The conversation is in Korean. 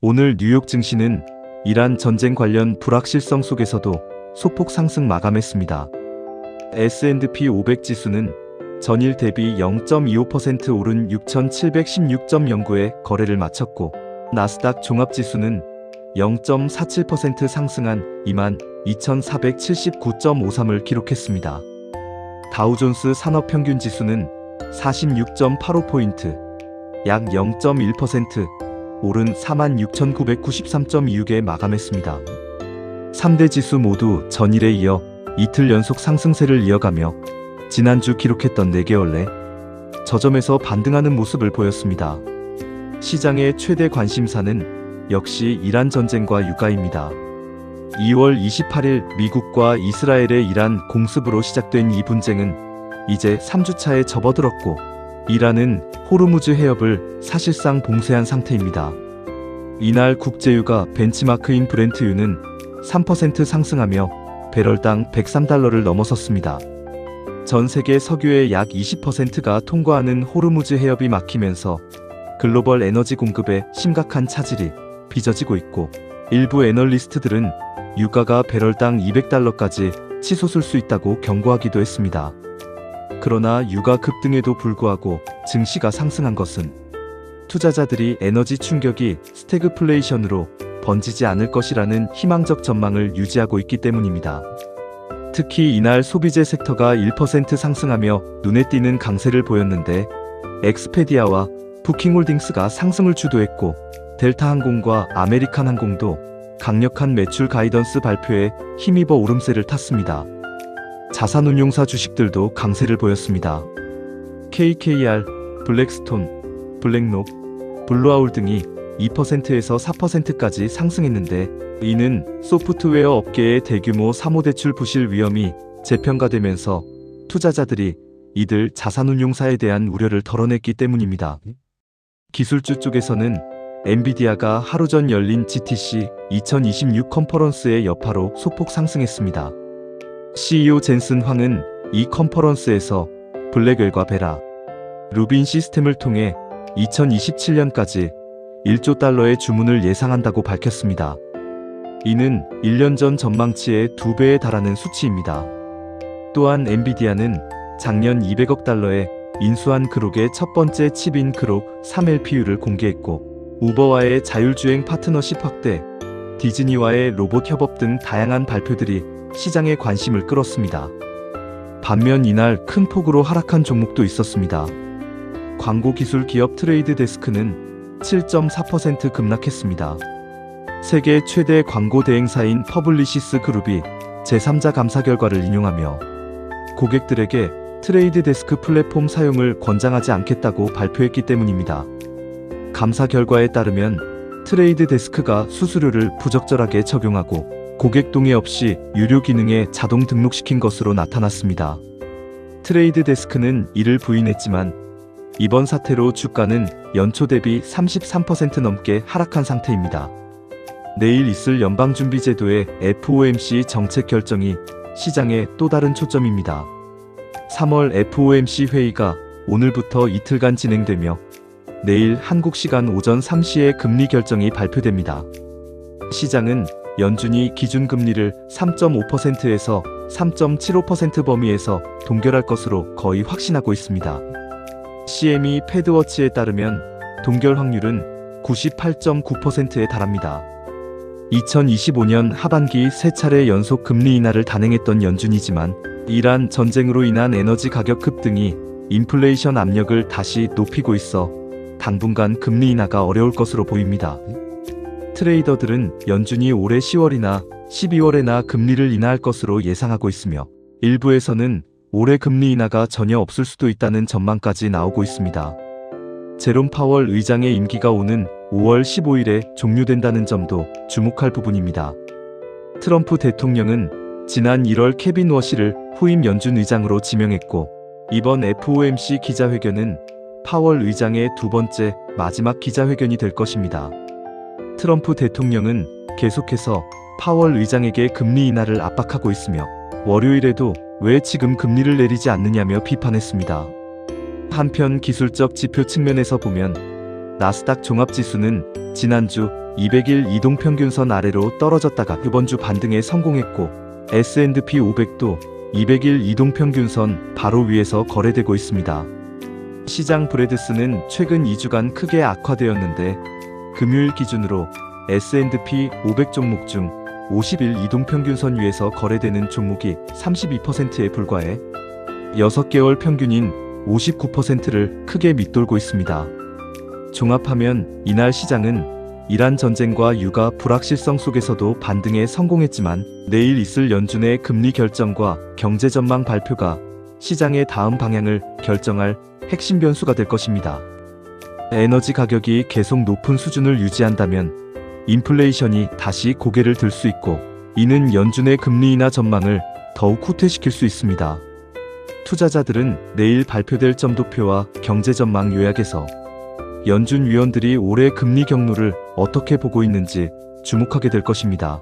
오늘 뉴욕 증시는 이란 전쟁 관련 불확실성 속에서도 소폭 상승 마감했습니다. S&P 500 지수는 전일 대비 0.25% 오른 6,716.09에 거래를 마쳤고, 나스닥 종합지수는 0.47% 상승한 22,479.53을 기록했습니다. 다우존스 산업평균지수는 46.85포인트, 약 0.1% 오른 46,993.26에 마감했습니다. 3대 지수 모두 전일에 이어 이틀 연속 상승세를 이어가며 지난주 기록했던 4개월 내 저점에서 반등하는 모습을 보였습니다. 시장의 최대 관심사는 역시 이란 전쟁과 유가입니다. 2월 28일 미국과 이스라엘의 이란 공습으로 시작된 이 분쟁은 이제 3주차에 접어들었고, 이란은 호르무즈 해협을 사실상 봉쇄한 상태입니다. 이날 국제유가 벤치마크인 브렌트유는 3% 상승하며 배럴당 103달러를 넘어섰습니다. 전 세계 석유의 약 20%가 통과하는 호르무즈 해협이 막히면서 글로벌 에너지 공급에 심각한 차질이 빚어지고 있고, 일부 애널리스트들은 유가가 배럴당 200달러까지 치솟을 수 있다고 경고하기도 했습니다. 그러나 유가 급등에도 불구하고 증시가 상승한 것은 투자자들이 에너지 충격이 스태그플레이션으로 번지지 않을 것이라는 희망적 전망을 유지하고 있기 때문입니다. 특히 이날 소비재 섹터가 1% 상승하며 눈에 띄는 강세를 보였는데, 엑스페디아와 부킹홀딩스가 상승을 주도했고, 델타항공과 아메리칸항공도 강력한 매출 가이던스 발표에 힘입어 오름세를 탔습니다. 자산운용사 주식들도 강세를 보였습니다. KKR, 블랙스톤, 블랙록, 블루아울 등이 2%에서 4%까지 상승했는데, 이는 소프트웨어 업계의 대규모 사모대출 부실 위험이 재평가되면서 투자자들이 이들 자산운용사에 대한 우려를 덜어냈기 때문입니다. 기술주 쪽에서는 엔비디아가 하루 전 열린 GTC 2026 컨퍼런스의 여파로 소폭 상승했습니다. CEO 젠슨 황은 이 컨퍼런스에서 블랙웰과 베라, 루빈 시스템을 통해 2027년까지 1조 달러의 주문을 예상한다고 밝혔습니다. 이는 1년 전 전망치의 2배에 달하는 수치입니다. 또한 엔비디아는 작년 200억 달러에 인수한 그록의 첫 번째 칩인 그록 3LPU를 공개했고, 우버와의 자율주행 파트너십 확대, 디즈니와의 로봇 협업 등 다양한 발표들이 시장의 관심을 끌었습니다. 반면 이날 큰 폭으로 하락한 종목도 있었습니다. 광고 기술 기업 트레이드 데스크는 7.4% 급락했습니다. 세계 최대 광고 대행사인 퍼블리시스 그룹이 제3자 감사 결과를 인용하며 고객들에게 트레이드 데스크 플랫폼 사용을 권장하지 않겠다고 발표했기 때문입니다. 감사 결과에 따르면 트레이드 데스크가 수수료를 부적절하게 적용하고 고객 동의 없이 유료 기능에 자동 등록시킨 것으로 나타났습니다. 트레이드 데스크는 이를 부인했지만 이번 사태로 주가는 연초 대비 33% 넘게 하락한 상태입니다. 내일 있을 연방준비제도의 FOMC 정책 결정이 시장의 또 다른 초점입니다. 3월 FOMC 회의가 오늘부터 이틀간 진행되며 내일 한국 시간 오전 3시에 금리 결정이 발표됩니다. 시장은 연준이 기준금리를 3.5%에서 3.75% 범위에서 동결할 것으로 거의 확신하고 있습니다. CME 패드워치에 따르면 동결 확률은 98.9%에 달합니다. 2025년 하반기 3차례 연속 금리 인하를 단행했던 연준이지만 이란 전쟁으로 인한 에너지 가격 급등이 인플레이션 압력을 다시 높이고 있어 당분간 금리 인하가 어려울 것으로 보입니다. 트레이더들은 연준이 올해 10월이나 12월에나 금리를 인하할 것으로 예상하고 있으며 일부에서는 올해 금리 인하가 전혀 없을 수도 있다는 전망까지 나오고 있습니다. 제롬 파월 의장의 임기가 오는 5월 15일에 종료된다는 점도 주목할 부분입니다. 트럼프 대통령은 지난 1월 케빈 워시를 후임 연준 의장으로 지명했고, 이번 FOMC 기자회견은 파월 의장의 두 번째 마지막 기자회견이 될 것입니다. 트럼프 대통령은 계속해서 파월 의장에게 금리 인하를 압박하고 있으며 월요일에도 왜 지금 금리를 내리지 않느냐며 비판했습니다. 한편 기술적 지표 측면에서 보면 나스닥 종합지수는 지난주 200일 이동평균선 아래로 떨어졌다가 이번 주 반등에 성공했고 S&P 500도 200일 이동평균선 바로 위에서 거래되고 있습니다. 시장 브레드스는 최근 2주간 크게 악화되었는데 금요일 기준으로 S&P 500 종목 중 50일 이동평균선 위에서 거래되는 종목이 32%에 불과해 6개월 평균인 59%를 크게 밑돌고 있습니다. 종합하면 이날 시장은 이란 전쟁과 유가 불확실성 속에서도 반등에 성공했지만 내일 있을 연준의 금리 결정과 경제 전망 발표가 시장의 다음 방향을 결정할 핵심 변수가 될 것입니다. 에너지 가격이 계속 높은 수준을 유지한다면 인플레이션이 다시 고개를 들 수 있고 이는 연준의 금리 인하 전망을 더욱 후퇴시킬 수 있습니다. 투자자들은 내일 발표될 점도표와 경제 전망 요약에서 연준 위원들이 올해 금리 경로를 어떻게 보고 있는지 주목하게 될 것입니다.